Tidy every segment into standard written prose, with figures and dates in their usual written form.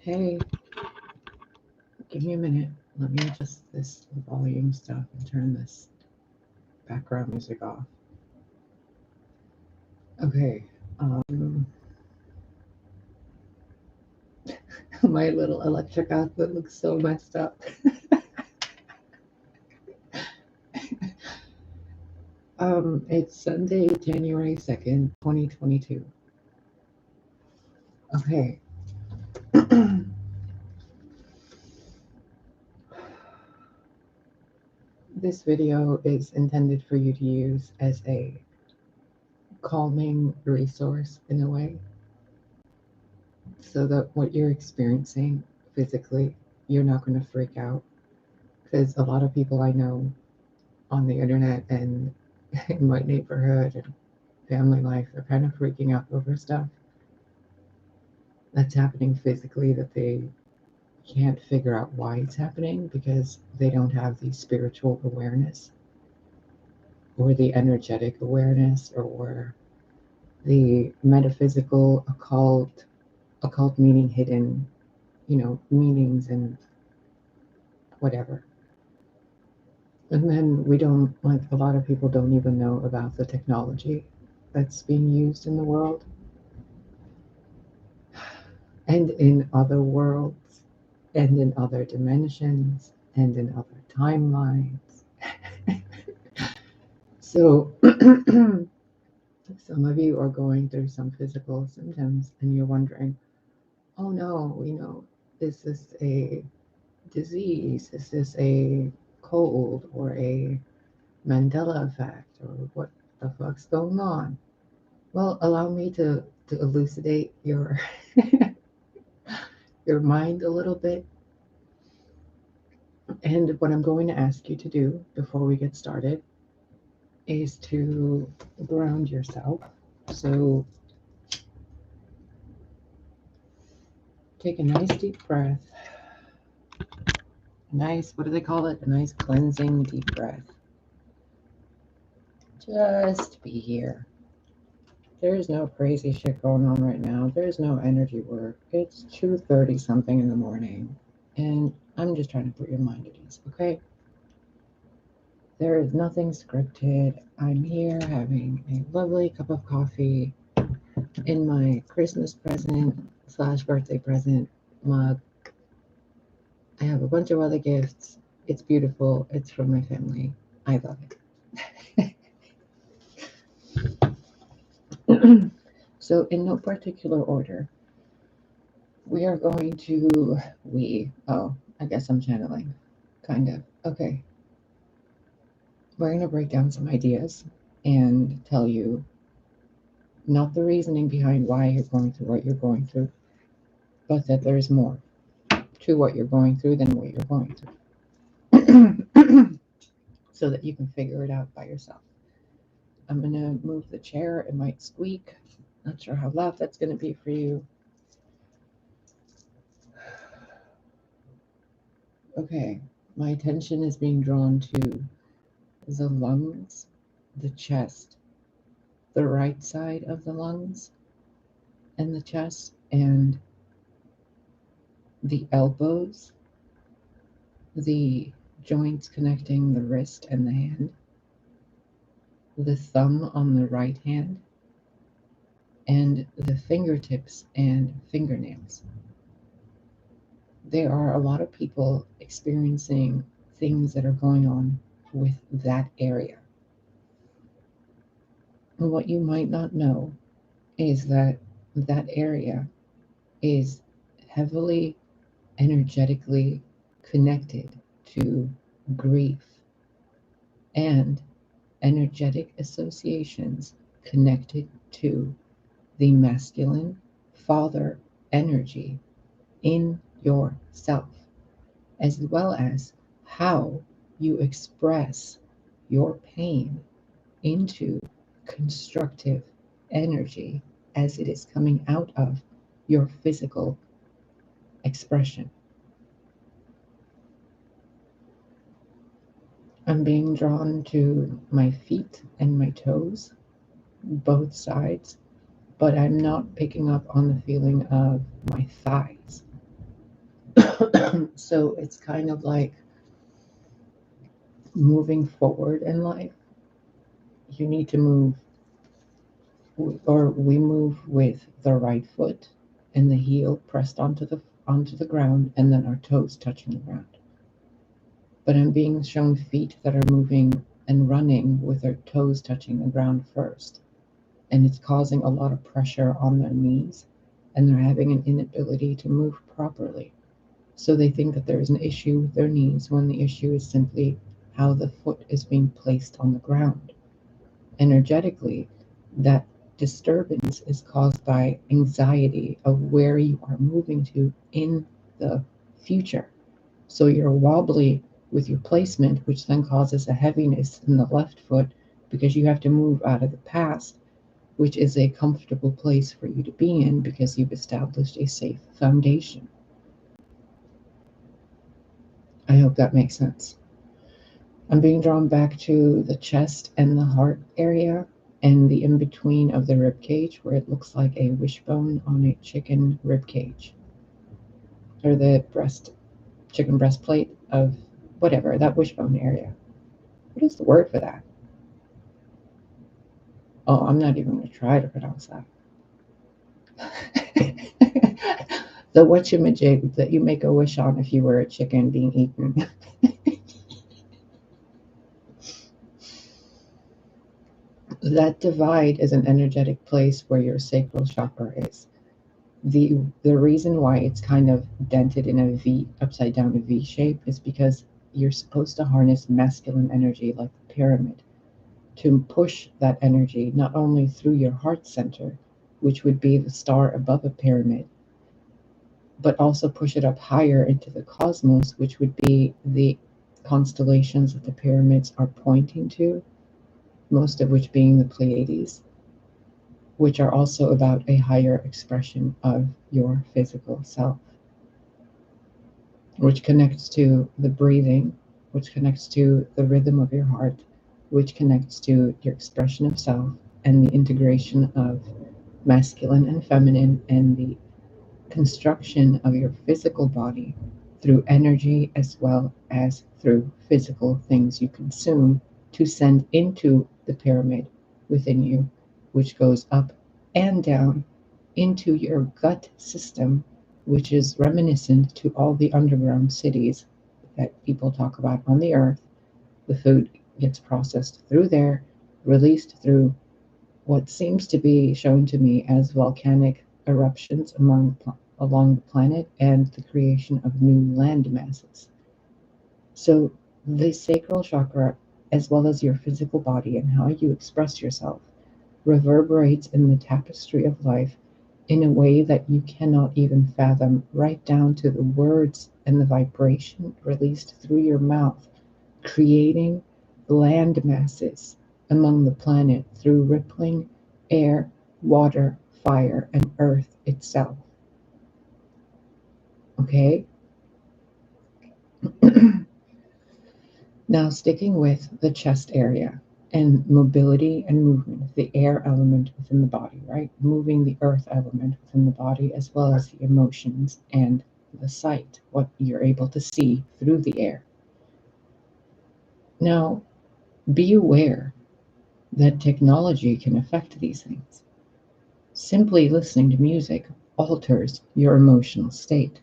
Hey, give me a minute. Let me adjust this volume stuff and turn this background music off. Okay. Um, my little electric outfit looks so messed up. It's Sunday, January 2nd, 2022. Okay. This video is intended for you to use as a calming resource in a way, so that what you're experiencing physically, you're not going to freak out. Because a lot of people I know on the internet and in my neighborhood and family life are kind of freaking out over stuff that's happening physically that they can't figure out why it's happening because they don't have the spiritual awareness or the energetic awareness or the metaphysical occult meaning hidden, meanings and whatever. And then we don't, like, a lot of people don't even know about the technology that's being used in the world and in other worlds and in other dimensions and in other timelines. So some of you are going through some physical symptoms and you're wondering, oh no, is this a disease? Is this a cold or a Mandela effect or what the fuck's going on? Well, allow me to elucidate your your mind a little bit. And what I'm going to ask you to do before we get started is to ground yourself. So take a nice deep breath. What do they call it? A nice cleansing deep breath. Just be here. There's no crazy shit going on right now. There's no energy work. It's 2:30 something in the morning. And I'm just trying to put your mind at ease, okay? There is nothing scripted. I'm here having a lovely cup of coffee in my Christmas present / birthday present mug. I have a bunch of other gifts. It's beautiful. It's from my family. I love it. So in no particular order, we are going to, I guess I'm channeling, kind of. Okay. We're going to break down some ideas and tell you not the reasoning behind why you're going through what you're going through, but that there's more to what you're going through than what you're going through, so that you can figure it out by yourself. I'm going to move the chair. It might squeak. Not sure how loud that's going to be for you. Okay, my attention is being drawn to the lungs, the chest, the right side of the lungs and the chest, and the elbows, the joints connecting the wrist and the hand, the thumb on the right hand, and the fingertips and fingernails. There are a lot of people experiencing things that are going on with that area. And what you might not know is that that area is heavily energetically connected to grief and energetic associations connected to the masculine father energy in yourself, as well as how you express your pain into constructive energy as it is coming out of your physical expression. I'm being drawn to my feet and my toes, both sides, but I'm not picking up on the feeling of my thighs. So it's kind of like moving forward in life. You need to move, or we move with the right foot and the heel pressed onto the ground, and then our toes touching the ground. But I'm being shown feet that are moving and running with their toes touching the ground first, and it's causing a lot of pressure on their knees, and they're having an inability to move properly. So they think that there is an issue with their knees when the issue is simply how the foot is being placed on the ground. Energetically, that disturbance is caused by anxiety of where you are moving to in the future. So you're wobbly with your placement, which then causes a heaviness in the left foot because you have to move out of the past, which is a comfortable place for you to be in because you've established a safe foundation. I hope that makes sense. I'm being drawn back to the chest and the heart area and the in between of the rib cage where it looks like a wishbone on a chicken rib cage, or the chicken breastplate of whatever, that wishbone area. What is the word for that? Oh, I'm not even going to try to pronounce that. The whatchamajig that you make a wish on if you were a chicken being eaten. That divide is an energetic place where your sacral chakra is. The reason why it's kind of dented in a V, upside down a V shape, is because you're supposed to harness masculine energy like the pyramid to push that energy not only through your heart center, which would be the star above a pyramid, but also push it up higher into the cosmos, which would be the constellations that the pyramids are pointing to, most of which being the Pleiades, which are also about a higher expression of your physical self, which connects to the breathing, which connects to the rhythm of your heart, which connects to your expression of self and the integration of masculine and feminine and the construction of your physical body through energy as well as through physical things you consume to send into the pyramid within you, which goes up and down into your gut system, which is reminiscent to all the underground cities that people talk about on the earth. The food gets processed through there, released through what seems to be shown to me as volcanic eruptions along the planet and the creation of new land masses. So, the sacral chakra, as well as your physical body and how you express yourself, reverberates in the tapestry of life in a way that you cannot even fathom, right down to the words and the vibration released through your mouth, creating land masses among the planet through rippling air, water, fire, and earth itself. Okay? Now, sticking with the chest area and mobility and movement, the air element within the body, right? Moving the earth element within the body, as well as the emotions and the sight, what you're able to see through the air. Now, be aware that technology can affect these things. Simply listening to music alters your emotional state.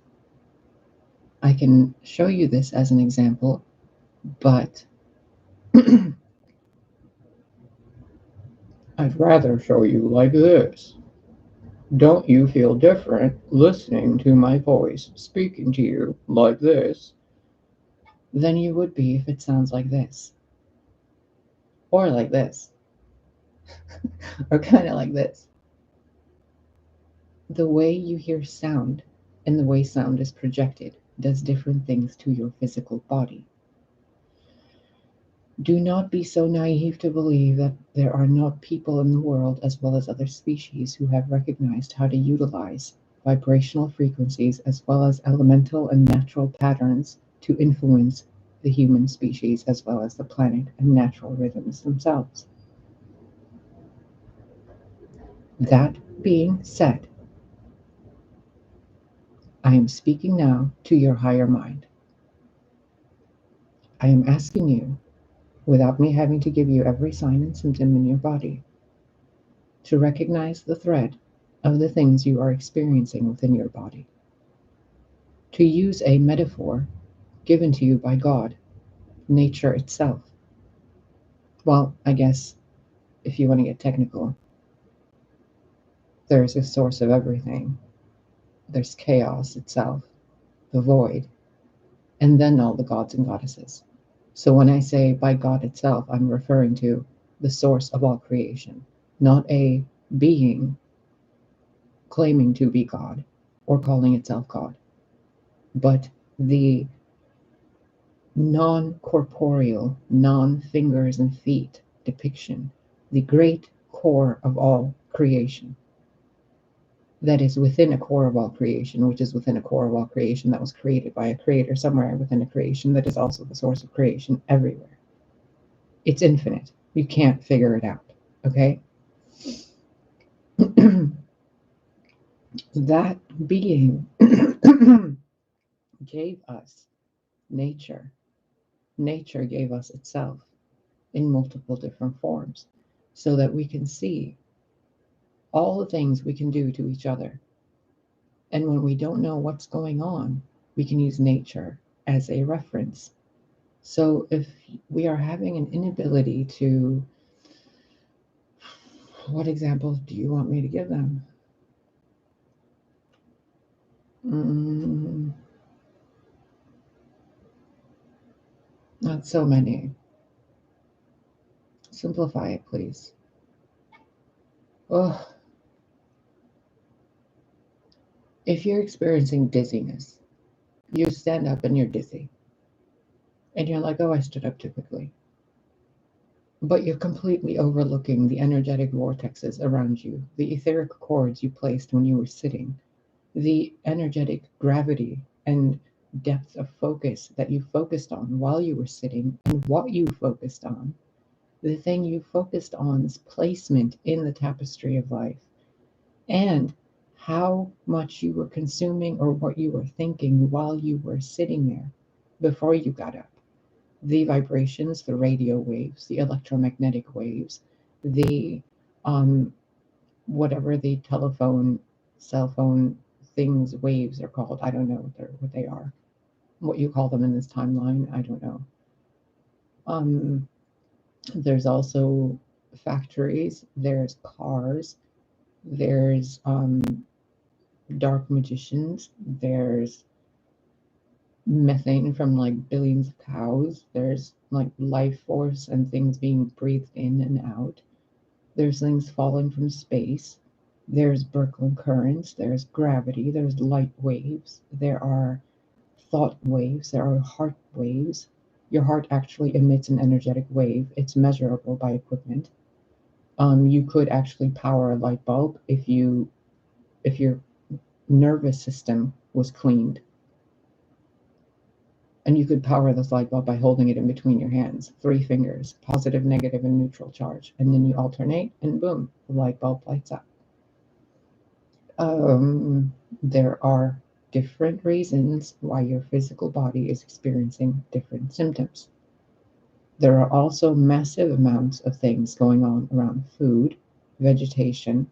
I can show you this as an example, but I'd rather show you like this. Don't you feel different listening to my voice speaking to you like this than you would be if it sounds like this? Or like this? Or kind of like this? The way you hear sound and the way sound is projected does different things to your physical body. Do not be so naive to believe that there are not people in the world, as well as other species, who have recognized how to utilize vibrational frequencies as well as elemental and natural patterns to influence the human species as well as the planet and natural rhythms themselves. That being said, I am speaking now to your higher mind. I am asking you, without me having to give you every sign and symptom in your body, to recognize the thread of the things you are experiencing within your body. To use a metaphor given to you by God, nature itself. Well, I guess if you want to get technical, there's a source of everything. There's chaos itself, the void, and then all the gods and goddesses. So when I say by God itself, I'm referring to the source of all creation, not a being claiming to be God or calling itself God, but the non-corporeal, non-fingers and feet depiction, the great core of all creation. That is within a core of all creation, which is within a core of all creation that was created by a creator somewhere within a creation that is also the source of creation everywhere. It's infinite. You can't figure it out, okay? That being gave us nature. Nature gave us itself in multiple different forms so that we can see all the things we can do to each other. And when we don't know what's going on, we can use nature as a reference. So if we are having an inability to, what examples do you want me to give them? Not so many. Simplify it, please. Oh, if you're experiencing dizziness, you stand up and you're dizzy. And you're like, oh, I stood up too quickly. But you're completely overlooking the energetic vortexes around you, the etheric cords you placed when you were sitting, the energetic gravity and depth of focus that you focused on while you were sitting, and what you focused on, the thing you focused on's placement in the tapestry of life, and how much you were consuming or what you were thinking while you were sitting there before you got up. The vibrations, the radio waves, the electromagnetic waves, the whatever the telephone, cell phone things, waves are called. I don't know what they are. What you call them in this timeline, I don't know. There's also factories, there's cars, there's dark magicians, there's methane from like billions of cows, there's like life force and things being breathed in and out, there's things falling from space, there's Birkeland currents, there's gravity, there's light waves, there are thought waves, there are heart waves. Your heart actually emits an energetic wave. It's measurable by equipment. You could actually power a light bulb if your nervous system was cleaned. And you could power this light bulb by holding it in between your hands, 3 fingers, positive, negative, and neutral charge. And then you alternate, and boom, the light bulb lights up. There are different reasons why your physical body is experiencing different symptoms. There are also massive amounts of things going on around food, vegetation,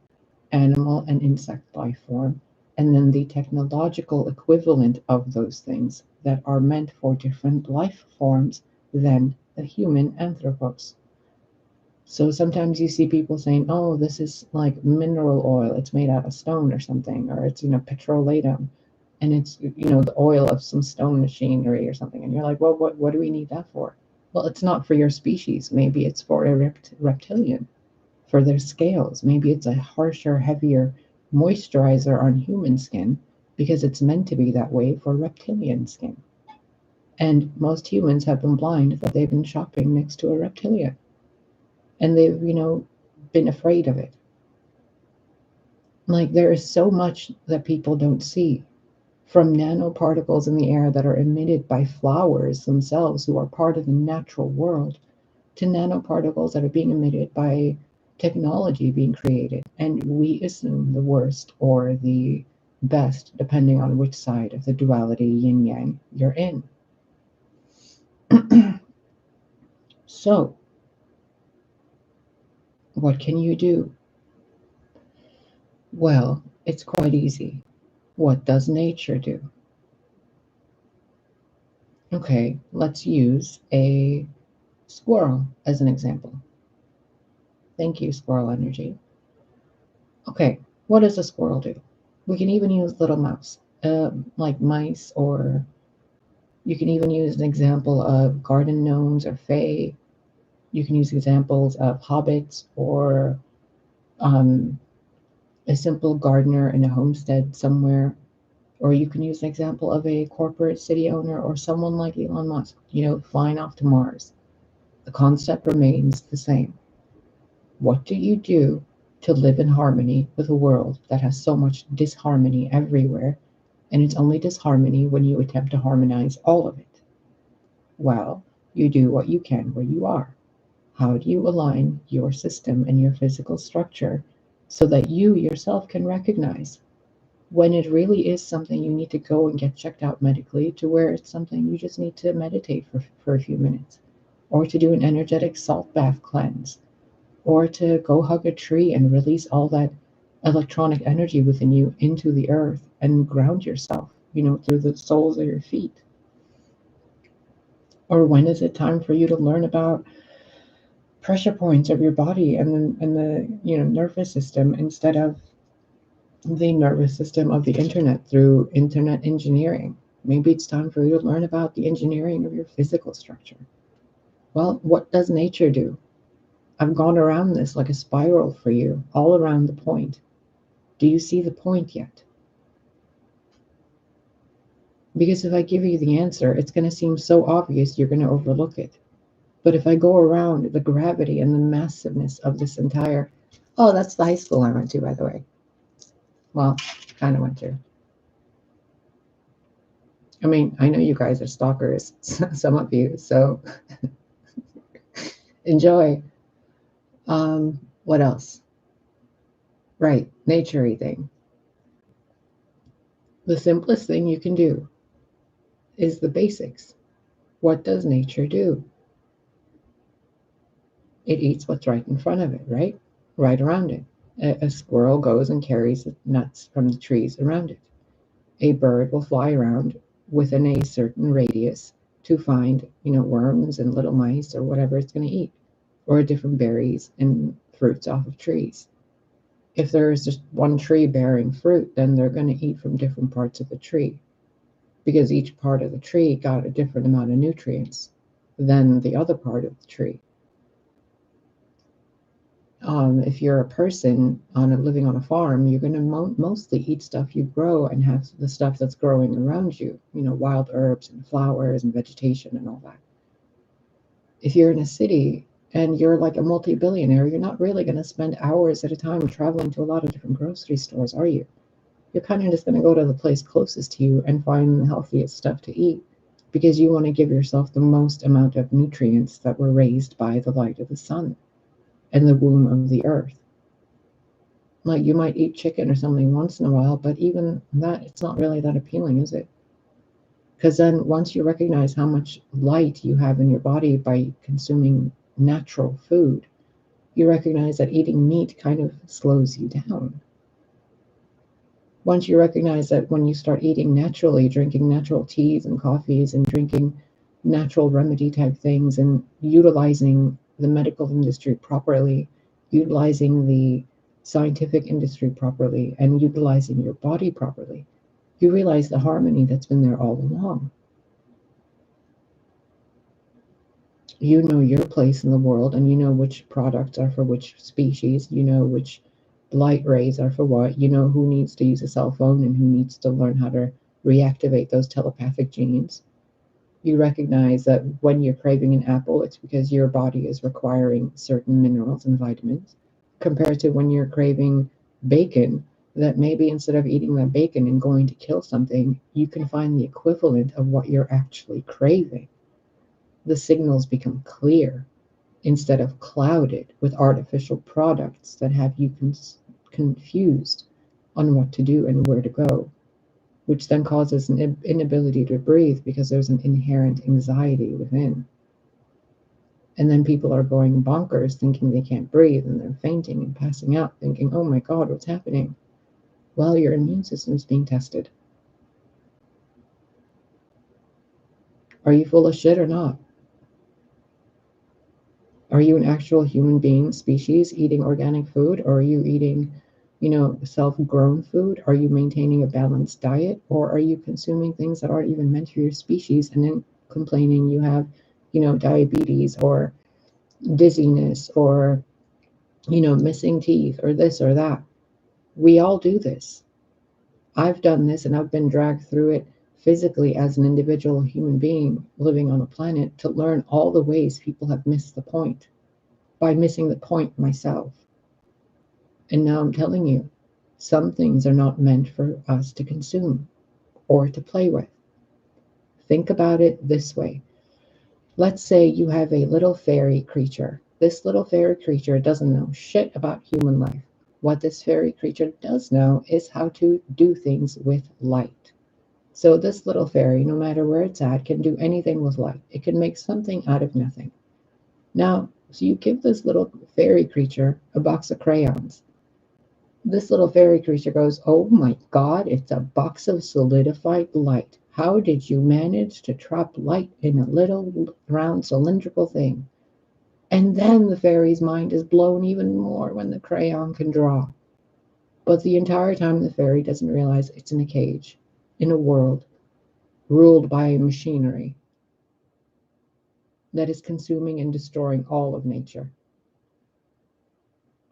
animal and insect life form, and then the technological equivalent of those things that are meant for different life forms than the human anthropos. So sometimes you see people saying, oh, this is like mineral oil, it's made out of stone or something, or it's, petroleum, and it's, the oil of some stone machinery or something. And you're like, well, what do we need that for? Well, it's not for your species. Maybe it's for a reptilian, for their scales. Maybe it's a harsher, heavier moisturizer on human skin because it's meant to be that way for reptilian skin. And most humans have been blind that they've been shopping next to a reptilian. And they've, been afraid of it. Like, there is so much that people don't see, from nanoparticles in the air that are emitted by flowers themselves, who are part of the natural world, to nanoparticles that are being emitted by technology being created. And we assume the worst or the best depending on which side of the duality yin yang you're in. So, what can you do? Well, it's quite easy. What does nature do? Okay, let's use a squirrel as an example. Thank you, squirrel energy. Okay, what does a squirrel do? We can even use little mouse, like mice, or you can even use an example of garden gnomes or fae. You can use examples of hobbits or a simple gardener in a homestead somewhere. Or you can use an example of a corporate city owner or someone like Elon Musk, flying off to Mars. The concept remains the same. What do you do to live in harmony with a world that has so much disharmony everywhere, and it's only disharmony when you attempt to harmonize all of it? Well, you do what you can where you are. How do you align your system and your physical structure so that you yourself can recognize when it really is something you need to go and get checked out medically, to where it's something you just need to meditate for a few minutes, or to do an energetic salt bath cleanse, or to go hug a tree and release all that electronic energy within you into the earth and ground yourself, through the soles of your feet. Or when is it time for you to learn about pressure points of your body and the nervous system, instead of the nervous system of the internet through internet engineering? Maybe it's time for you to learn about the engineering of your physical structure. Well, what does nature do? I've gone around this like a spiral for you, all around the point. Do you see the point yet? Because if I give you the answer, it's going to seem so obvious you're going to overlook it. But if I go around the gravity and the massiveness of this entire... Oh, that's the high school I went to, by the way. Well, kind of went to. I mean, I know you guys are stalkers, some of you, so enjoy. What else? Right, nature-y thing. The simplest thing you can do is the basics. What does nature do? It eats what's right in front of it, right? Right around it. A squirrel goes and carries the nuts from the trees around it. A bird will fly around within a certain radius to find, worms and little mice or whatever it's going to eat, or different berries and fruits off of trees. If there is just one tree bearing fruit, then they're going to eat from different parts of the tree, because each part of the tree got a different amount of nutrients than the other part of the tree. If you're a person living on a farm, you're going to mostly eat stuff you grow and have the stuff that's growing around you, wild herbs and flowers and vegetation and all that. If you're in a city and you're like a multi-billionaire, you're not really going to spend hours at a time traveling to a lot of different grocery stores, are you? You're kind of just going to go to the place closest to you and find the healthiest stuff to eat, because you want to give yourself the most amount of nutrients that were raised by the light of the sun and the womb of the earth. Like, you might eat chicken or something once in a while, but even that, it's not really that appealing, is it? Because then once you recognize how much light you have in your body by consuming natural food, you recognize that eating meat kind of slows you down. Once you recognize that when you start eating naturally, drinking natural teas and coffees and drinking natural remedy type things and utilizing the medical industry properly, utilizing the scientific industry properly, and utilizing your body properly, you realize the harmony that's been there all along. You know your place in the world, and you know which products are for which species, you know which light rays are for what, you know who needs to use a cell phone and who needs to learn how to reactivate those telepathic genes. You recognize that when you're craving an apple, it's because your body is requiring certain minerals and vitamins, compared to when you're craving bacon, that maybe instead of eating that bacon and going to kill something, you can find the equivalent of what you're actually craving. The signals become clear instead of clouded with artificial products that have you confused on what to do and where to go which then causes an inability to breathe because there's an inherent anxiety within. And then people are going bonkers thinking they can't breathe, and they're fainting and passing out thinking, oh my God, what's happening? Well, your immune system is being tested. Are you full of shit or not? Are you an actual human being species eating organic food, or are you eating, self-grown food? Are you maintaining a balanced diet, or are you consuming things that aren't even meant for your species and then complaining you have, diabetes or dizziness or, missing teeth or this or that? We all do this. I've done this and I've been dragged through it physically as an individual human being living on a planet to learn all the ways people have missed the point by missing the point myself. And now I'm telling you, some things are not meant for us to consume or to play with. Think about it this way. Let's say you have a little fairy creature. This little fairy creature doesn't know shit about human life. What this fairy creature does know is how to do things with light. So this little fairy, no matter where it's at, can do anything with light. It can make something out of nothing. Now, so you give this little fairy creature a box of crayons. This little fairy creature goes, oh my God, it's a box of solidified light. How did you manage to trap light in a little round cylindrical thing? And then the fairy's mind is blown even more when the crayon can draw. But the entire time the fairy doesn't realize it's in a cage, in a world ruled by machinery that is consuming and destroying all of nature.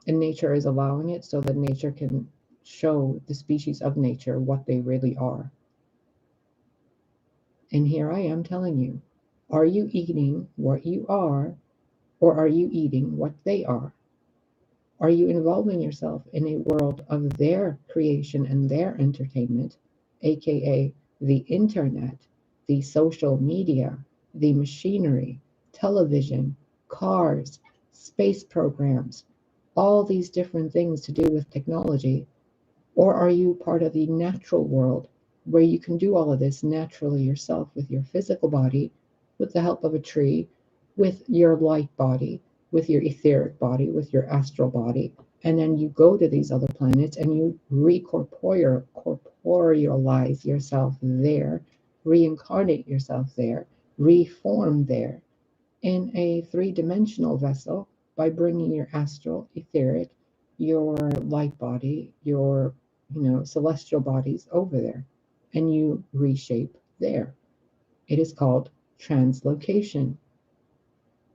And nature is allowing it so that nature can show the species of nature what they really are. And here I am telling you, are you eating what you are, or are you eating what they are? Are you involving yourself in a world of their creation and their entertainment, aka the internet, the social media, the machinery, television, cars, space programs, all these different things to do with technology? Or are you part of the natural world where you can do all of this naturally yourself with your physical body, with the help of a tree, with your light body, with your etheric body, with your astral body, and then you go to these other planets and you corporealize yourself there, reincarnate yourself there, reform there in a three-dimensional vessel by bringing your astral, etheric, your light body, your celestial bodies over there, and you reshape there. It is called translocation.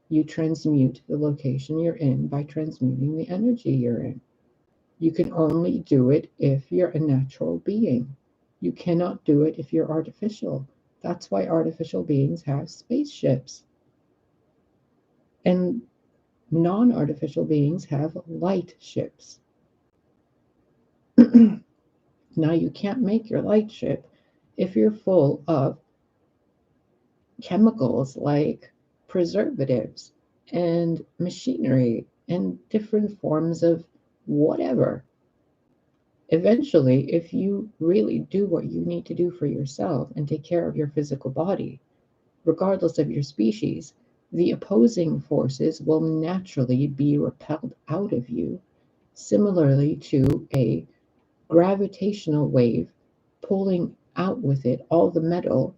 You transmute the location you're in by transmuting the energy you're in. You can only do it if you're a natural being. You cannot do it if you're artificial. That's why artificial beings have spaceships. And non-artificial beings have light ships. Now, you can't make your light ship if you're full of chemicals like preservatives and machinery and different forms of whatever. Eventually, if you really do what you need to do for yourself and take care of your physical body, regardless of your species, the opposing forces will naturally be repelled out of you, similarly to a gravitational wave pulling out with it all the metal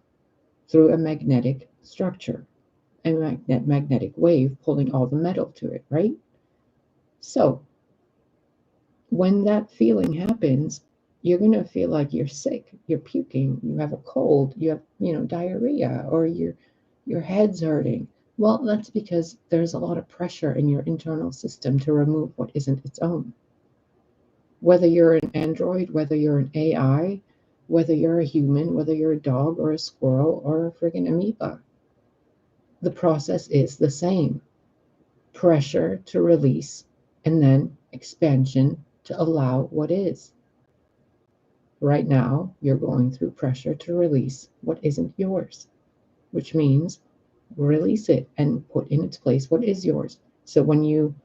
through a magnetic structure, a magnetic wave pulling all the metal to it, right? So when that feeling happens, you're going to feel like you're sick, you're puking, you have a cold, you have, diarrhea, or your head's hurting. Well, that's because there's a lot of pressure in your internal system to remove what isn't its own. Whether you're an android, whether you're an AI, whether you're a human, whether you're a dog or a squirrel or a friggin' amoeba, the process is the same. Pressure to release, and then expansion to allow what is. Right now, you're going through pressure to release what isn't yours, which means release it and put in its place what is yours. So when you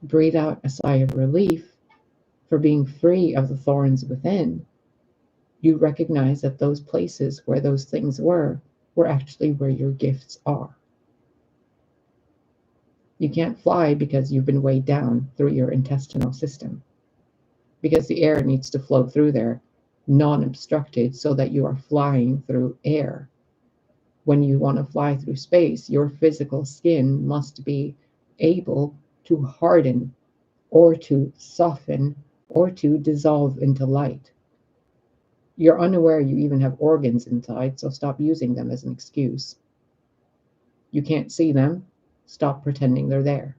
breathe out a sigh of relief, for being free of the thorns within, you recognize that those places where those things were actually where your gifts are. You can't fly because you've been weighed down through your intestinal system, because the air needs to flow through there non-obstructed so that you are flying through air. When you want to fly through space, your physical skin must be able to harden or to soften or to dissolve into light. You're unaware you even have organs inside, so stop using them as an excuse. You can't see them, stop pretending they're there.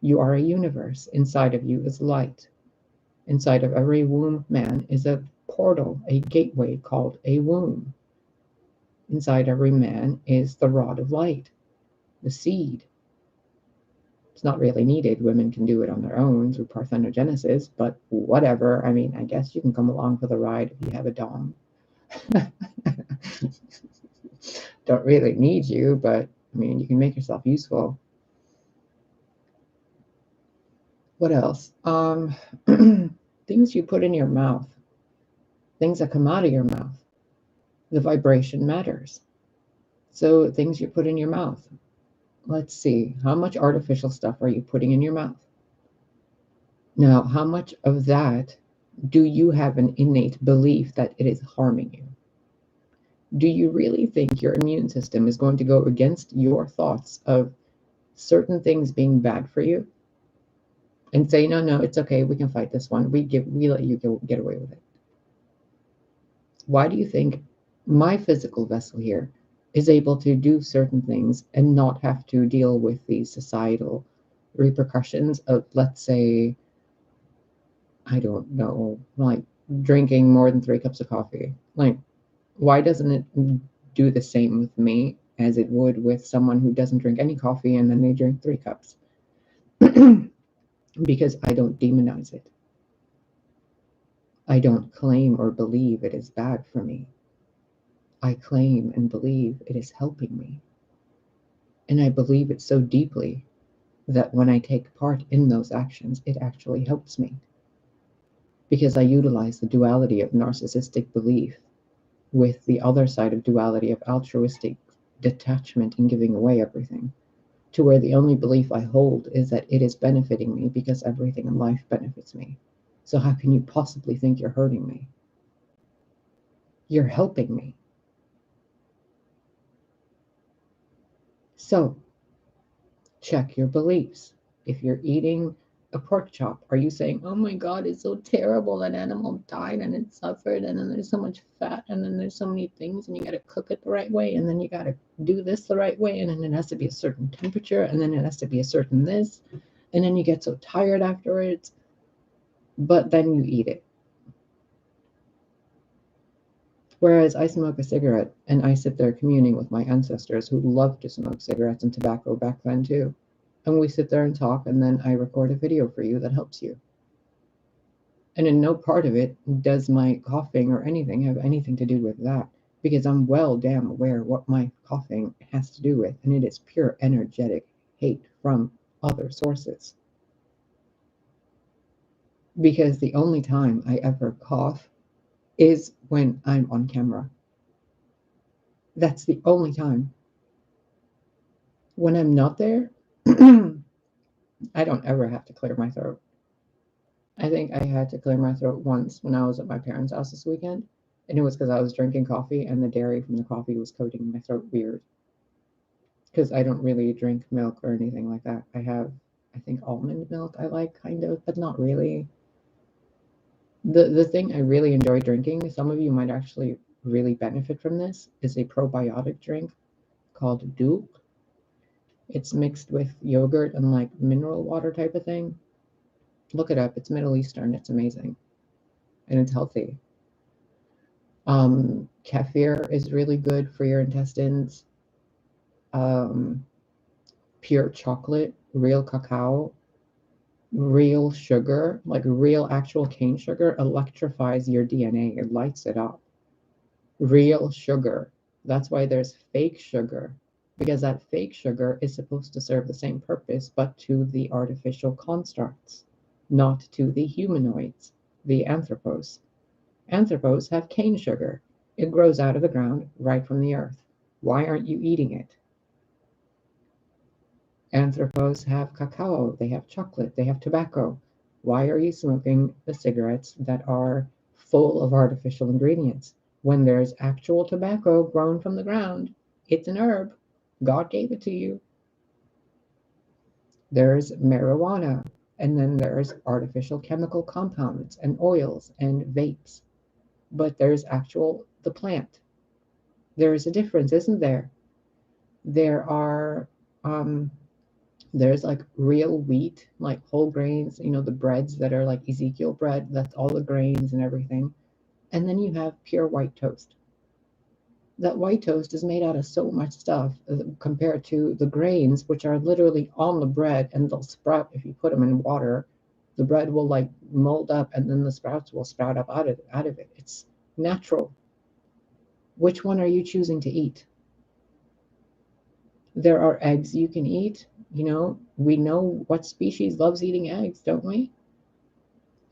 You are a universe. Inside of you is light. Inside of every womb man is a portal, a gateway called a womb. Inside every man is the rod of light, the seed. It's not really needed. Women can do it on their own through parthenogenesis, but whatever. I mean, I guess you can come along for the ride if you have a dom. Don't really need you, but I mean, you can make yourself useful. What else? Things you put in your mouth, things that come out of your mouth. The vibration matters. So things you put in your mouth. Let's see, how much artificial stuff are you putting in your mouth? Now, how much of that do you have an innate belief that it is harming you? Do you really think your immune system is going to go against your thoughts of certain things being bad for you and say, no, it's okay, we can fight this one. We let you get away with it. Why do you think my physical vessel here is able to do certain things and not have to deal with the societal repercussions of, let's say, I don't know, like drinking more than 3 cups of coffee? Like, why doesn't it do the same with me as it would with someone who doesn't drink any coffee and then they drink 3 cups? Because I don't demonize it. I don't claim or believe it is bad for me. I claim and believe it is helping me. And I believe it so deeply that when I take part in those actions, it actually helps me. Because I utilize the duality of narcissistic belief with the other side of duality of altruistic detachment and giving away everything, to where the only belief I hold is that it is benefiting me because everything in life benefits me. So how can you possibly think you're hurting me? You're helping me. So check your beliefs. If you're eating a pork chop, are you saying, oh my God, it's so terrible, that animal died and it suffered, and then there's so much fat, and then there's so many things, and you got to cook it the right way, and then you got to do this the right way, and then it has to be a certain temperature, and then it has to be a certain this, and then you get so tired afterwards, but then you eat it. Whereas I smoke a cigarette and I sit there communing with my ancestors who loved to smoke cigarettes and tobacco back then too. And we sit there and talk, and then I record a video for you that helps you. And in no part of it does my coughing or anything have anything to do with that, because I'm well damn aware what my coughing has to do with, and it is pure energetic hate from other sources. Because the only time I ever cough is when I'm on camera. That's the only time. When I'm not there, I don't ever have to clear my throat. I think I had to clear my throat once when I was at my parents' house this weekend, and it was because I was drinking coffee and the dairy from the coffee was coating my throat weird. Because I don't really drink milk or anything like that. I have, I think, almond milk I like, kind of, but not really. The thing I really enjoy drinking, some of you might actually really benefit from this, is a probiotic drink called Duke. It's mixed with yogurt and like mineral water type of thing. Look it up. It's Middle Eastern. It's amazing. And it's healthy. Kefir is really good for your intestines. Pure chocolate, real cacao, real sugar, like real actual cane sugar, electrifies your DNA. It lights it up. Real sugar. That's why there's fake sugar, because that fake sugar is supposed to serve the same purpose, but to the artificial constructs. not to the humanoids, the anthropos. Anthropos have cane sugar. It grows out of the ground right from the earth. Why aren't you eating it? Anthropos have cacao, they have chocolate, they have tobacco. Why are you smoking the cigarettes that are full of artificial ingredients when there's actual tobacco grown from the ground? It's an herb. God gave it to you. There's marijuana, and then there's artificial chemical compounds and oils and vapes. But there's the plant. There is a difference, isn't there? There are um, there's like real wheat, like whole grains, the breads that are like Ezekiel bread, that's all the grains and everything. And then you have pure white toast. That white toast is made out of so much stuff compared to the grains, which are literally on the bread and they'll sprout if you put them in water. The bread will like mold up and then the sprouts will sprout up out of it. It's natural. Which one are you choosing to eat? There are eggs you can eat. We know what species loves eating eggs, don't we?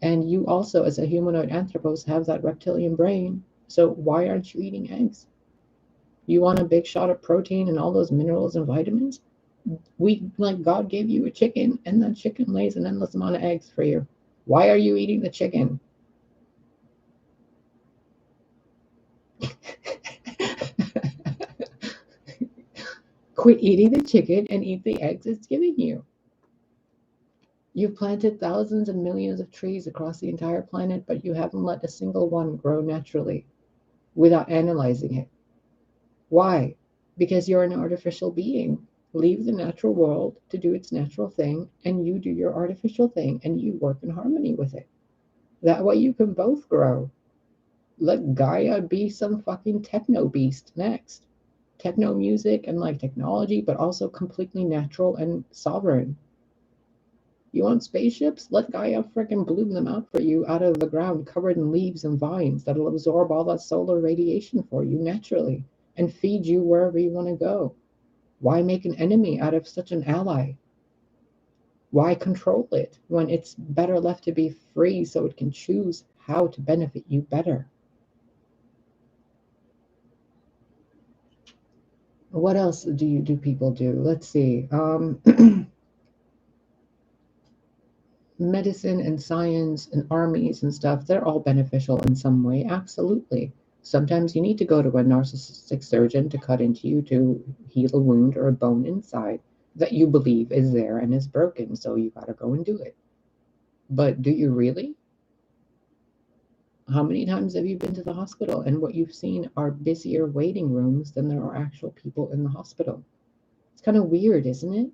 And you also, as a humanoid anthropos, have that reptilian brain. So why aren't you eating eggs? You want a big shot of protein and all those minerals and vitamins? God gave you a chicken, and that chicken lays an endless amount of eggs for you. Why are you eating the chicken? Quit eating the chicken and eat the eggs it's giving you. You've planted thousands and millions of trees across the entire planet, but you haven't let a single one grow naturally without analyzing it. Why? Because you're an artificial being. Leave the natural world to do its natural thing, and you do your artificial thing, and you work in harmony with it. That way you can both grow. Let Gaia be some fucking techno beast next. Techno music and like technology, but also completely natural and sovereign. You want spaceships? Let Gaia frickin' bloom them out for you out of the ground covered in leaves and vines that'll absorb all that solar radiation for you naturally and feed you wherever you want to go. Why make an enemy out of such an ally? Why control it when it's better left to be free so it can choose how to benefit you better? What else do people do? Let's see. Medicine and science and armies and stuff, they're all beneficial in some way. Absolutely. Sometimes you need to go to a narcissistic surgeon to cut into you to heal a wound or a bone inside that you believe is there and is broken. So you got to go and do it. But do you really? How many times have you been to the hospital and what you've seen are busier waiting rooms than there are actual people in the hospital? It's kind of weird, isn't it?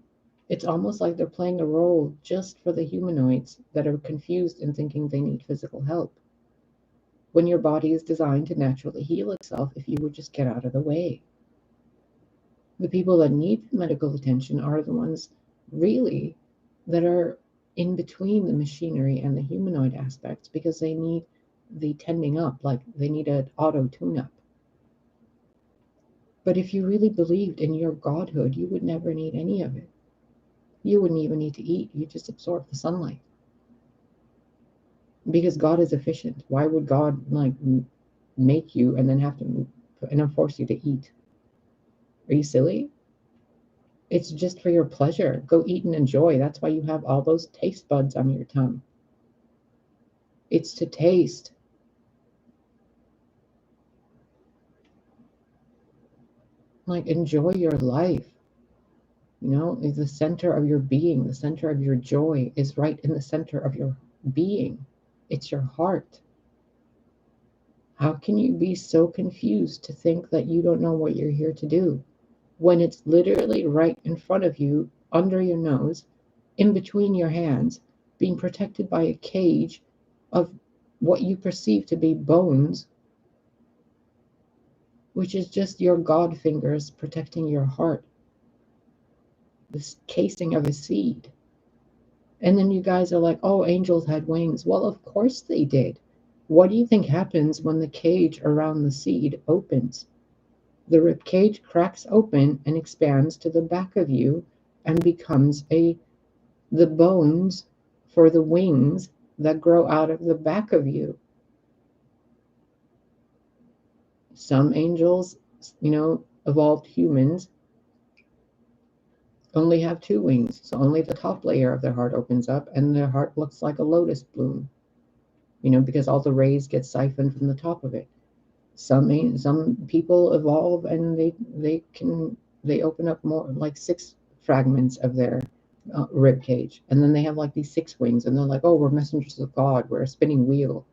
It's almost like they're playing a role just for the humanoids that are confused and thinking they need physical help. When your body is designed to naturally heal itself if you would just get out of the way. The people that need medical attention are the ones really that are in between the machinery and the humanoid aspects because they need the tending up, like they need an auto tune-up. But if you really believed in your godhood, you would never need any of it. You wouldn't even need to eat. You just absorb the sunlight. Because God is efficient. Why would God make you and then have to force you to eat? Are you silly? It's just for your pleasure. Go eat and enjoy. That's why you have all those taste buds on your tongue. It's to taste. Enjoy your life. The center of your being, the center of your joy is right in the center of your being. It's your heart. How can you be so confused to think that you don't know what you're here to do when it's literally right in front of you, under your nose, in between your hands, being protected by a cage of what you perceive to be bones, which is just your God fingers protecting your heart, this casing of a seed. And then you guys are like, oh, angels had wings. Well, of course they did. What do you think happens when the cage around the seed opens? The rib cage cracks open and expands to the back of you and becomes the bones for the wings that grow out of the back of you. Some angels, evolved humans only have 2 wings, so only the top layer of their heart opens up and their heart looks like a lotus bloom, because all the rays get siphoned from the top of it. Some people evolve and they open up more, like 6 fragments of their rib cage, and then they have like these 6 wings, and they're like, oh, we're messengers of God, we're a spinning wheel.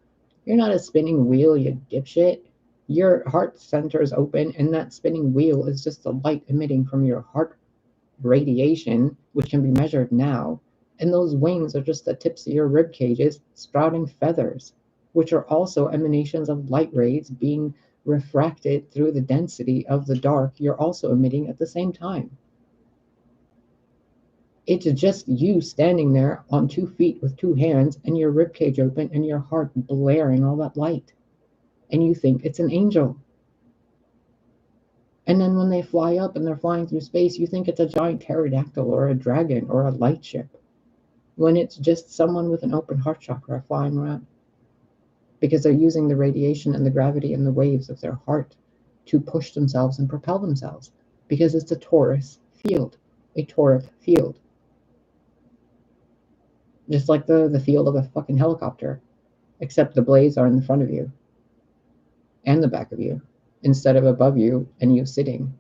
You're not a spinning wheel, you dipshit. Your heart center is open, and that spinning wheel is just the light emitting from your heart radiation, which can be measured now. And those wings are just the tips of your rib cages sprouting feathers, which are also emanations of light rays being refracted through the density of the dark you're also emitting at the same time. It's just you standing there on 2 feet with 2 hands and your rib cage open and your heart blaring all that light. And you think it's an angel. And then when they fly up and they're flying through space, you think it's a giant pterodactyl or a dragon or a light ship, when it's just someone with an open heart chakra flying around. Because they're using the radiation and the gravity and the waves of their heart to push themselves and propel themselves. Because it's a torus field, a toric field. Just like the field of a fucking helicopter, except the blades are in the front of you and the back of you, instead of above you and you sitting.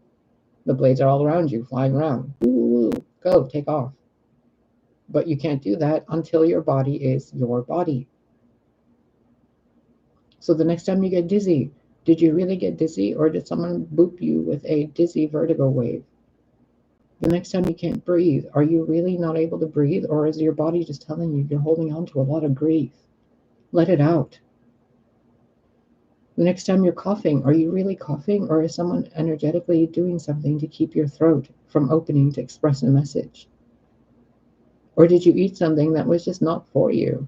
The blades are all around you, flying around. Ooh, go, take off. But you can't do that until your body is your body. So the next time you get dizzy, did you really get dizzy, or did someone boop you with a dizzy vertigo wave? The next time you can't breathe, are you really not able to breathe, or is your body just telling you you're holding on to a lot of grief? Let it out. The next time you're coughing, are you really coughing, or is someone energetically doing something to keep your throat from opening to express a message? Or did you eat something that was just not for you?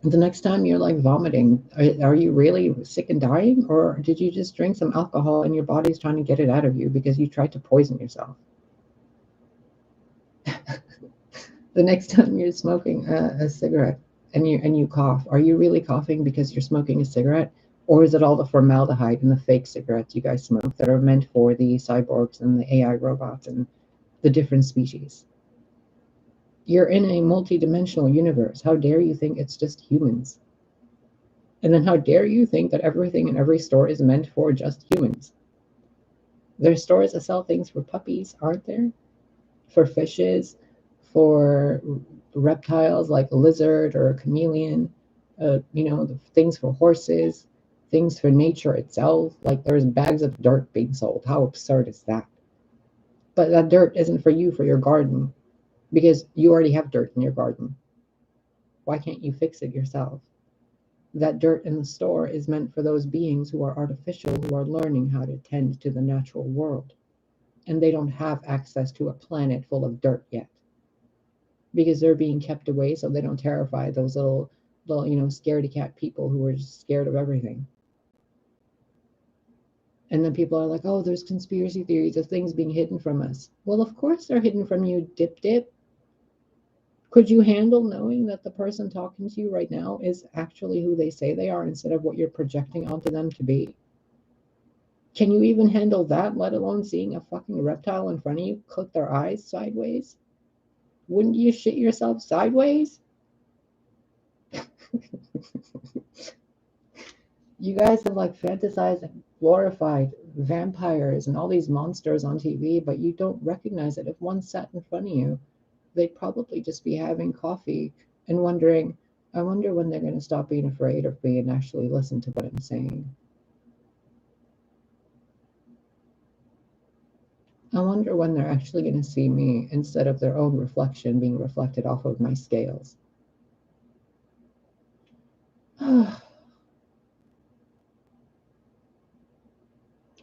The next time you're like vomiting, are you really sick and dying, or did you just drink some alcohol and your body's trying to get it out of you because you tried to poison yourself? The next time you're smoking a cigarette and you cough, are you really coughing because you're smoking a cigarette, or is it all the formaldehyde in the fake cigarettes you guys smoke that are meant for the cyborgs and the AI robots and the different species? You're in a multi-dimensional universe. How dare you think it's just humans? And then how dare you think that everything in every store is meant for just humans? There's stores that sell things for puppies, aren't there? For fishes, for reptiles like a lizard or a chameleon, the things for horses, things for nature itself. Like there's bags of dirt being sold. How absurd is that? But that dirt isn't for you, for your garden, because you already have dirt in your garden. Why can't you fix it yourself? That dirt in the store is meant for those beings who are artificial, who are learning how to tend to the natural world. And they don't have access to a planet full of dirt yet, because they're being kept away so they don't terrify those little scaredy cat people who are just scared of everything. And then people are like, oh, there's conspiracy theories of things being hidden from us. Well, of course they're hidden from you, dip. Could you handle knowing that the person talking to you right now is actually who they say they are instead of what you're projecting onto them to be? Can you even handle that, let alone seeing a fucking reptile in front of you click their eyes sideways? Wouldn't you shit yourself sideways? You guys have like fantasized and glorified vampires and all these monsters on TV, but you don't recognize it. If one sat in front of you, they'd probably just be having coffee and wondering, I wonder when they're going to stop being afraid of me and actually listen to what I'm saying. I wonder when they're actually going to see me instead of their own reflection being reflected off of my scales.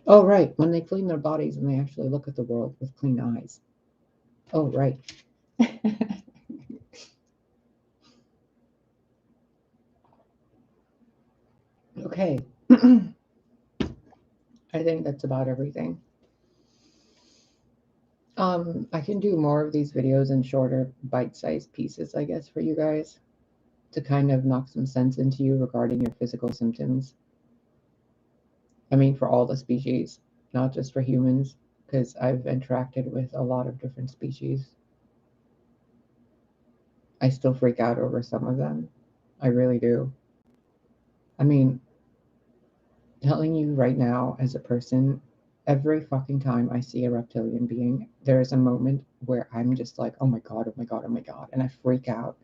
Oh, right. When they clean their bodies and they actually look at the world with clean eyes. Oh, right. Okay. I think that's about everything. I can do more of these videos in shorter bite-sized pieces, I guess, for you guys to kind of knock some sense into you regarding your physical symptoms. I mean, for all the species, not just for humans, because I've interacted with a lot of different species. I still freak out over some of them. I really do. I mean, telling you right now as a person, every fucking time I see a reptilian being, there's a moment where I'm just like, oh my God, oh my God, oh my God. And I freak out.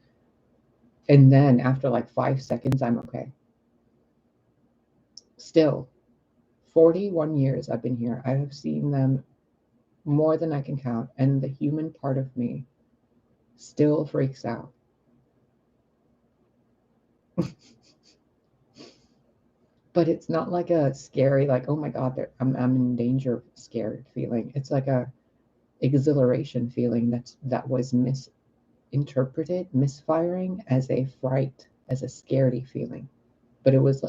And then after like 5 seconds, I'm okay. Still, 41 years I've been here. I have seen them more than I can count. And the human part of me still freaks out. But it's not like a scary, like, oh my God, I'm in danger, scared feeling. It's like a exhilaration feeling that was misinterpreted, misfiring as a fright, as a scaredy feeling. But it was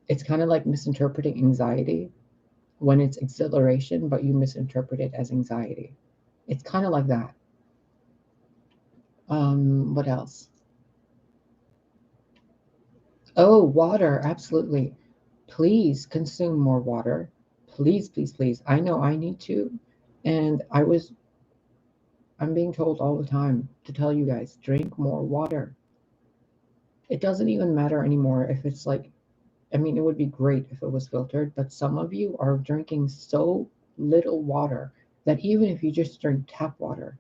it's kind of like misinterpreting anxiety when it's exhilaration, but you misinterpret it as anxiety. It's kind of like that. What else? Oh, water, absolutely. Please consume more water. Please, please, please. I know I need to. And I'm being told all the time to tell you guys, drink more water. It doesn't even matter anymore if it's like, I mean, it would be great if it was filtered, but some of you are drinking so little water that even if you just drink tap water,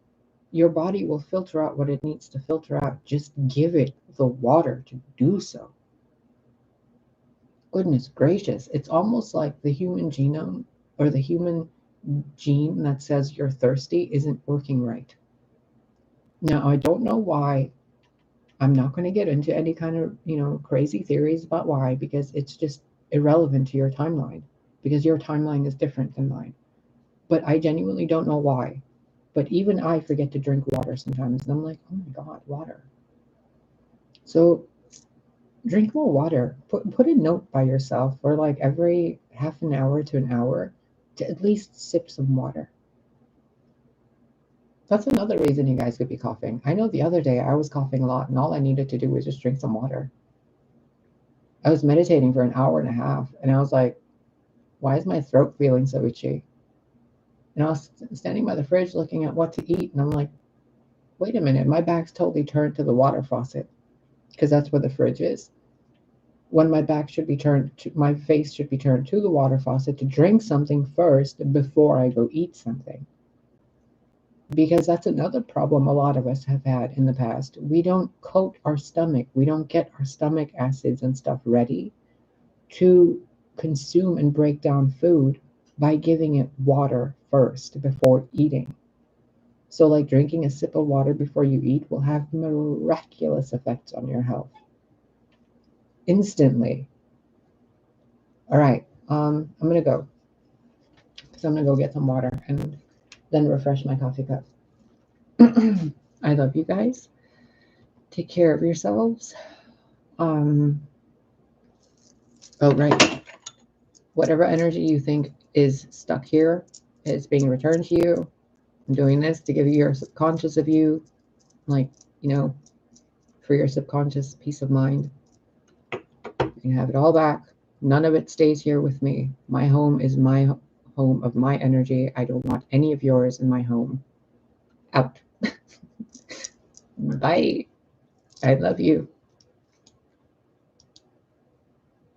your body will filter out what it needs to filter out. Just give it the water to do so. Goodness gracious, it's almost like the human genome or the human gene that says you're thirsty isn't working right. Now, I don't know why. I'm not going to get into any kind of, crazy theories about why, because it's just irrelevant to your timeline, because your timeline is different than mine. But I genuinely don't know why. But even I forget to drink water sometimes, and I'm like, oh my God, water. So drink more water. Put a note by yourself for like every half an hour to an hour to at least sip some water. That's another reason you guys could be coughing. I know the other day I was coughing a lot, and all I needed to do was just drink some water. I was meditating for an hour and a half, and I was like, why is my throat feeling so itchy? And I was standing by the fridge looking at what to eat, and I'm like, wait a minute, my back's totally turned to the water faucet, because that's where the fridge is. When my face should be turned to the water faucet to drink something first before I go eat something. Because that's another problem a lot of us have had in the past. We don't coat our stomach. We don't get our stomach acids and stuff ready to consume and break down food by giving it water first before eating. So like drinking a sip of water before you eat will have miraculous effects on your health. Instantly. All right, I'm gonna go. So I'm gonna go get some water and then refresh my coffee cup. I love you guys. Take care of yourselves. Oh, right. Whatever energy you think is stuck here is being returned to you. I'm doing this to give you your subconscious of you, like, for your subconscious peace of mind. You can have it all back. None of it stays here with me. My home is my home of my energy. I don't want any of yours in my home. Out. Bye. I love you.